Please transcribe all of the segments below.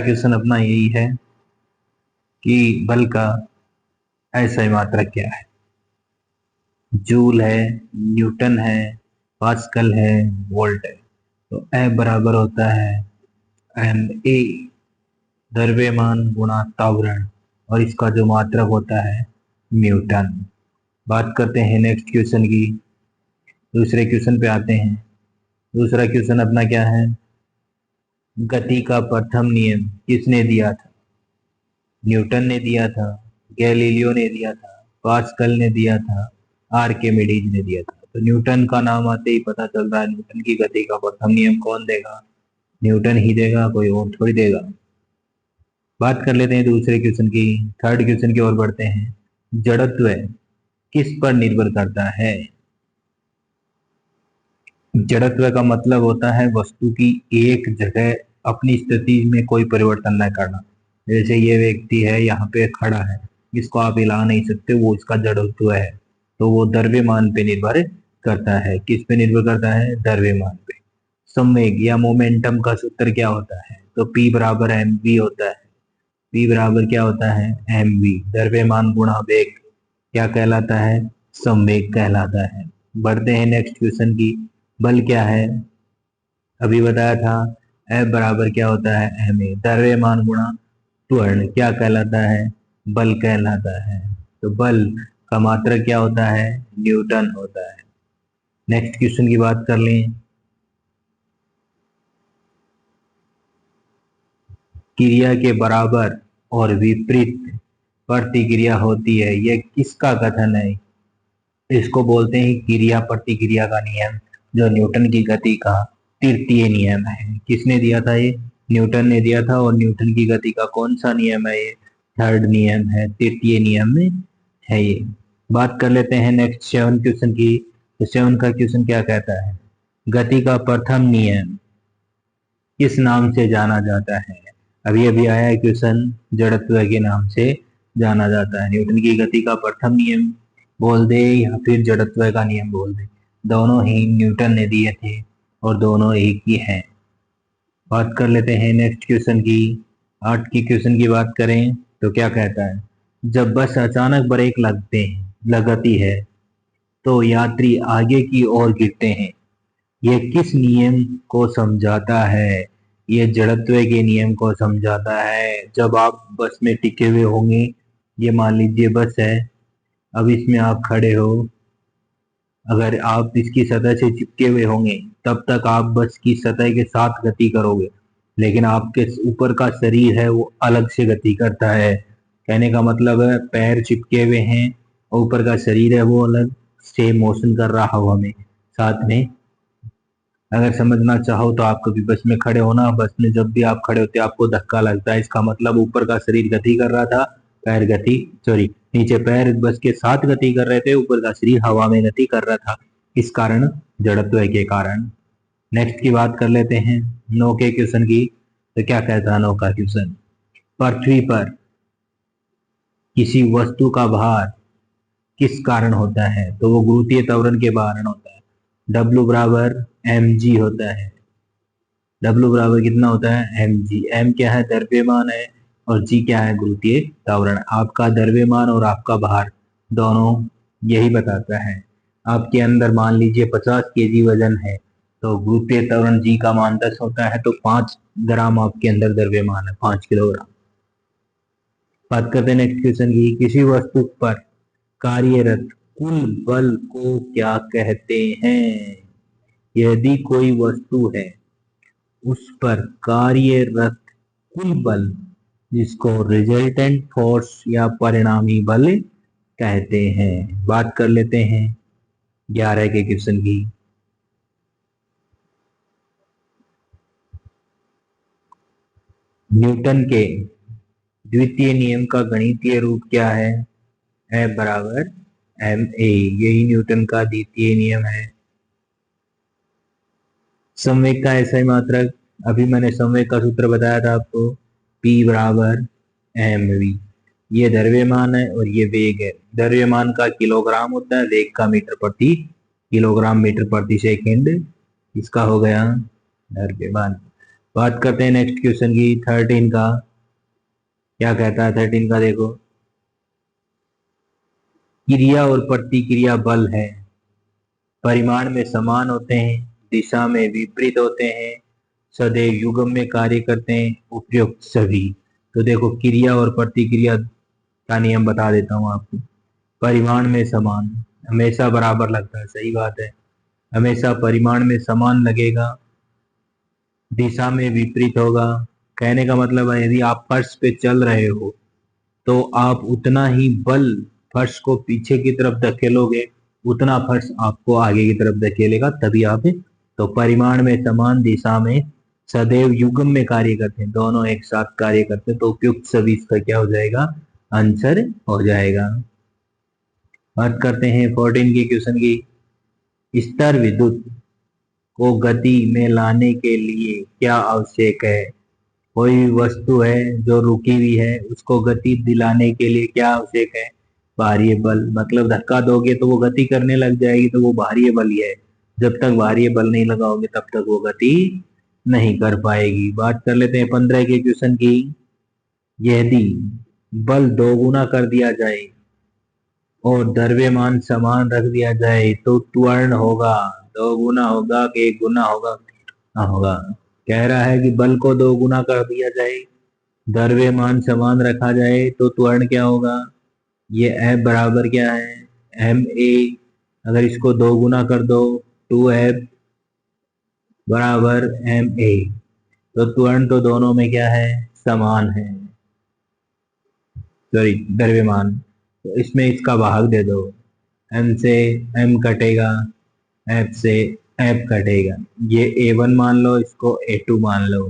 Question अपना यही है कि बल का ऐसा मात्रक क्या है। जूल है, न्यूटन है, पास्कल है, वोल्ट है। तो F बराबर होता है ma, द्रव्यमान गुणा त्वरण, और इसका जो मात्रक होता है न्यूटन। बात करते हैं नेक्स्ट क्वेश्चन की। दूसरे क्वेश्चन पे आते हैं। दूसरा क्वेश्चन अपना क्या है, गति का प्रथम नियम किसने दिया था। न्यूटन ने दिया था, गैलीलियो ने दिया था, पास्कल ने दिया था, आर्किमिडीज ने दिया था। तो न्यूटन का नाम आते ही पता चल रहा है न्यूटन की गति का प्रथम नियम कौन देगा, न्यूटन ही देगा, कोई और थोड़ी देगा। बात कर लेते हैं दूसरे क्वेश्चन की। थर्ड क्वेश्चन की ओर बढ़ते हैं। जड़त्व किस पर निर्भर करता है। जड़त्व का मतलब होता है वस्तु की एक जगह अपनी स्थिति में कोई परिवर्तन न करना। जैसे ये व्यक्ति है यहाँ पे खड़ा है, इसको आप हिला नहीं सकते, वो इसका जड़त्व है। तो वो द्रव्यमान पे निर्भर करता है। किस पे निर्भर करता है, द्रव्यमान पे। संवेग या मोमेंटम का सूत्र क्या होता है, तो P बराबर mv होता है। P बराबर क्या होता है, mv, द्रव्यमान गुणा वेग क्या कहलाता है, संवेग कहलाता है। बढ़ते हैं नेक्स्ट क्वेश्चन की। बल क्या है, अभी बताया था F बराबर क्या होता है ma, द्रव्यमान गुणा त्वरण क्या कहलाता है, बल कहलाता है। तो बल का मात्रक क्या होता है, न्यूटन होता है। नेक्स्ट क्वेश्चन की बात कर लें। क्रिया के बराबर और विपरीत प्रतिक्रिया होती है, यह किसका कथन है। इसको बोलते हैं क्रिया प्रतिक्रिया का नियम, जो न्यूटन की गति का तृतीय नियम है। किसने दिया था ये, न्यूटन ने दिया था। और न्यूटन की गति का कौन सा नियम है, ये थर्ड नियम है, तृतीय नियम में है ये। बात कर लेते हैं नेक्स्ट सेवन क्वेश्चन की। तो सेवन का क्वेश्चन क्या कहता है, गति का प्रथम नियम किस नाम से जाना जाता है। अभी अभी आया है क्वेश्चन, जड़त्व के नाम से जाना जाता है। न्यूटन की गति का प्रथम नियम बोल दे या फिर जड़त्व का नियम बोल दे, दोनों ही न्यूटन ने दिए थे और दोनों एक ही हैं। बात कर लेते हैं नेक्स्ट क्वेश्चन की। 8 की क्वेश्चन की बात करें तो क्या कहता है, जब बस अचानक ब्रेक लगती है तो यात्री आगे की ओर गिरते हैं, यह किस नियम को समझाता है। ये जड़त्व के नियम को समझाता है। जब आप बस में टिके हुए होंगे, ये मान लीजिए बस है, अब इसमें आप खड़े हो, अगर आप इसकी सतह से चिपके हुए होंगे तब तक आप बस की सतह के साथ गति करोगे, लेकिन आपके ऊपर का शरीर है वो अलग से गति करता है। कहने का मतलब है पैर चिपके हुए हैं और ऊपर का शरीर है वो अलग से मोशन कर रहा हो हमें साथ में। अगर समझना चाहो तो आप कभी बस में खड़े हो ना, बस में जब भी आप खड़े होते आपको धक्का लगता है, इसका मतलब ऊपर का शरीर गति कर रहा था, पैर गति सॉरी नीचे पैर बस के साथ गति कर रहे थे, ऊपर का शरीर हवा में गति कर रहा था, इस कारण जड़त्व के कारण। नेक्स्ट की बात कर लेते हैं 9 के क्वेश्चन की। तो क्या कहता है 9 का क्वेश्चन, पृथ्वी पर किसी वस्तु का भार किस कारण होता है, तो वो गुरुत्वीय त्वरण के कारण होता है। W बराबर mg होता है। W बराबर कितना होता है, mg। m क्या है, द्रव्यमान है, और g क्या है, गुरुत्वीय त्वरण। आपका द्रव्यमान और आपका भार दोनों यही बताता है। आपके अंदर मान लीजिए 50 केजी वजन है, तो गुरुत्वीय त्वरण g का मान 10 होता है, तो 5 ग्राम आपके अंदर द्रव्यमान है, 5 किलोग्राम। बात करते हैं नेक्स्ट क्वेश्चन की। किसी वस्तु पर कार्यरत कुल बल को क्या कहते हैं। यदि कोई वस्तु है उस पर कार्यरत कुल बल, जिसको रिजल्टेंट फोर्स या परिणामी बल कहते हैं। बात कर लेते हैं 11 के क्वेश्चन की। न्यूटन के द्वितीय नियम का गणितीय रूप क्या है, F बराबर ma, यही न्यूटन का द्वितीय नियम है। संवेग का ऐसा ही मात्रक, अभी मैंने संवेग का सूत्र बताया था आपको, P बराबर mv। ये द्रव्यमान है और ये वेग है। द्रव्यमान का किलोग्राम होता है, वेग का मीटर प्रति किलोग्राम मीटर प्रति सेकंड, इसका हो गया द्रव्यमान। बात करते हैं नेक्स्ट क्वेश्चन की 13 का। क्या कहता है 13 का, देखो। क्रिया और प्रतिक्रिया बल है, परिमाण में समान होते हैं, दिशा में विपरीत होते हैं, सदैव युग्म में कार्य करते हैं, उपयुक्त सभी। तो देखो क्रिया और प्रतिक्रिया का नियम बता देता हूँ आपको। परिमाण में समान, हमेशा बराबर लगता है, सही बात है, हमेशा परिमाण में समान लगेगा। दिशा में विपरीत होगा, कहने का मतलब है यदि आप फर्श पे चल रहे हो तो आप उतना ही बल फर्श को पीछे की तरफ धकेलोगे, उतना फर्श आपको आगे की तरफ धकेलेगा, तभी आप। तो परिमाण में समान, दिशा में सदैव युग्म में कार्य करते हैं, दोनों एक साथ कार्य करते हैं, तो उपयुक्त सभी इसका क्या हो जाएगा, आंसर हो जाएगा। बात करते हैं 14 की क्वेश्चन की। स्तर विद्युत को गति में लाने के लिए क्या आवश्यक है। कोई भी वस्तु है जो रुकी हुई है, उसको गति दिलाने के लिए क्या आवश्यक है, बाह्य बल। मतलब धक्का दोगे तो वो गति करने लग जाएगी, तो वो बाह्य बल ही है। जब तक बाह्य बल नहीं लगाओगे तब तक वो गति नहीं कर पाएगी। बात कर लेते हैं 15 के क्वेश्चन की। यदि बल दोगुना कर दिया जाए और द्रव्यमान समान रख दिया जाए तो त्वरण होगा, दो गुना होगा कि एक गुना होगा, कितना होगा। कह रहा है कि बल को दो गुना कर दिया जाए, द्रव्यमान समान रखा जाए तो त्वरण क्या होगा। ये F बराबर क्या है, एम ए। अगर इसको दो गुना कर दो, 2F बराबर एम ए, तो त्वरण तो दोनों में क्या है, समान है, सॉरी द्रव्यमान। तो इसमें इसका भाग दे दो, एम से एम कटेगा, एफ से एफ कटेगा। ये A1 मान लो, इसको A2 मान लो,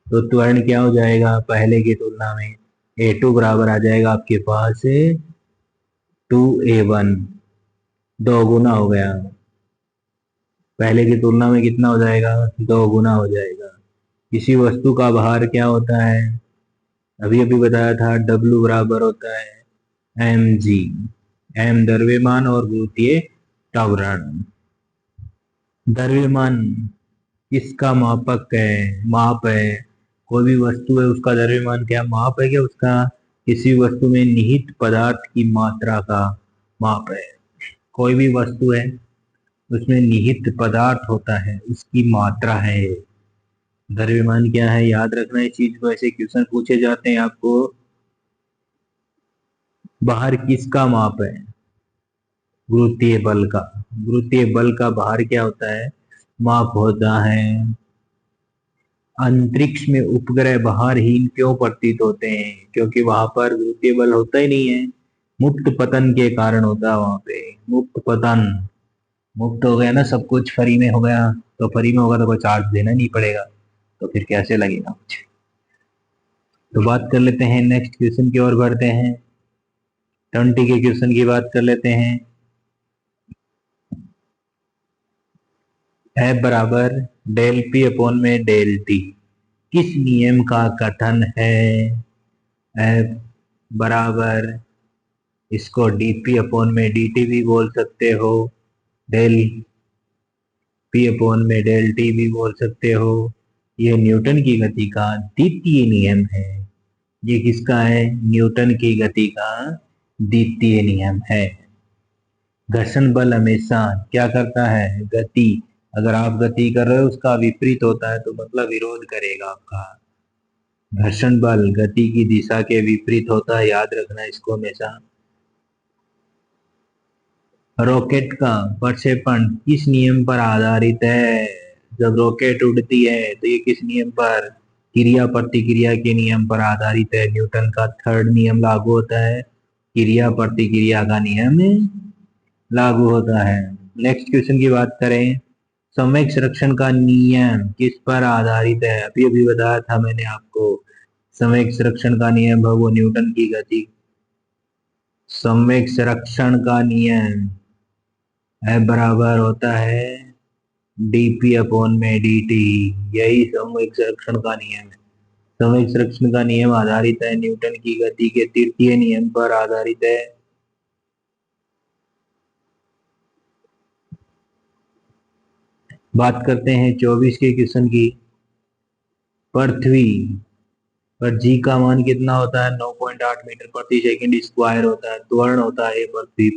तो त्वरण क्या हो जाएगा पहले की तुलना में, A2 बराबर आ जाएगा आपके पास 2A1, दो गुना हो गया, पहले की तुलना में कितना हो जाएगा, दो गुना हो जाएगा। किसी वस्तु का भार क्या होता है, अभी अभी बताया था, W बराबर होता है mg, m द्रव्यमान और गुरुत्वीय त्वरण। द्रव्यमान किसका मापक है, माप है। कोई भी वस्तु है उसका द्रव्यमान क्या माप है, क्या उसका, किसी वस्तु में निहित पदार्थ की मात्रा का माप है। कोई भी वस्तु है उसमें निहित पदार्थ होता है, उसकी मात्रा है। द्रव्यमान क्या है, याद रखना इस चीज को, ऐसे क्वेश्चन पूछे जाते हैं आपको। बाहर किसका माप है, गुरुत्वीय बल का। गुरुत्वीय बल का बाहर क्या होता है, माप होता है। अंतरिक्ष में उपग्रह बाहरहीन क्यों प्रतीत होते हैं, क्योंकि वहां पर गुरुत्वीय बल होता ही नहीं है, मुक्त पतन के कारण होता है वहां पे, मुक्त पतन। मुक्त हो गया ना, सब कुछ फ्री में हो गया, तो फ्री में होगा तो कोई चार्ज देना नहीं पड़ेगा, तो फिर कैसे लगेगा कुछ। तो बात कर लेते हैं नेक्स्ट क्वेश्चन की ओर बढ़ते हैं। 20 के क्वेश्चन की बात कर लेते हैं। F बराबर डेल पी अपॉन में डेल टी किस नियम का कथन है। F बराबर, इसको dp अपॉन में dt भी बोल सकते हो, डेल पी अपॉन में डेल टी भी बोल सकते हो। ये न्यूटन की गति का द्वितीय नियम है। ये किसका है, न्यूटन की गति का द्वितीय नियम है। घर्षण बल हमेशा क्या करता है, गति। अगर आप गति कर रहे हो उसका विपरीत होता है तो मतलब विरोध करेगा आपका। घर्षण बल गति की दिशा के विपरीत होता है, याद रखना इसको हमेशा। रॉकेट का प्रक्षेपण किस नियम पर आधारित है। जब रॉकेट उड़ती है तो ये किस नियम पर, क्रिया प्रतिक्रिया के नियम पर आधारित है। न्यूटन का थर्ड नियम लागू होता है, क्रिया प्रतिक्रिया का नियम लागू होता है। नेक्स्ट क्वेश्चन की बात करें, संवेग संरक्षण का नियम किस पर आधारित है। अभी अभी बताया था मैंने आपको, संवेग संरक्षण का नियम है वो न्यूटन की गति। संवेग संरक्षण का नियम है बराबर होता है dp अपॉन में dt, यही संवेग संरक्षण का नियम है। संवेग संरक्षण का नियम आधारित है न्यूटन की गति के तृतीय नियम पर आधारित है। बात करते हैं 24 के क्वेश्चन की। पृथ्वी पर जी का मान कितना होता है? 9.8 मीटर प्रति सेकंड स्क्वायर होता है। त्वरण होता है पृथ्वी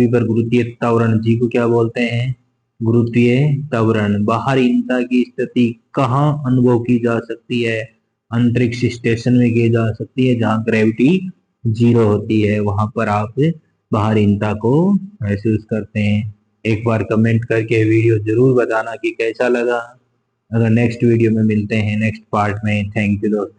पर गुरुत्वीय त्वरण, जी को क्या बोलते हैं? गुरुत्वीय त्वरण। बाहरीनता की स्थिति कहाँ अनुभव की जा सकती है? अंतरिक्ष स्टेशन में की जा सकती है, जहाँ ग्रेविटी जीरो होती है, वहां पर आप बाहरीनता को महसूस करते हैं। एक बार कमेंट करके वीडियो जरूर बताना कि कैसा लगा। अगर नेक्स्ट वीडियो में मिलते हैं नेक्स्ट पार्ट में। थैंक यू दोस्तों।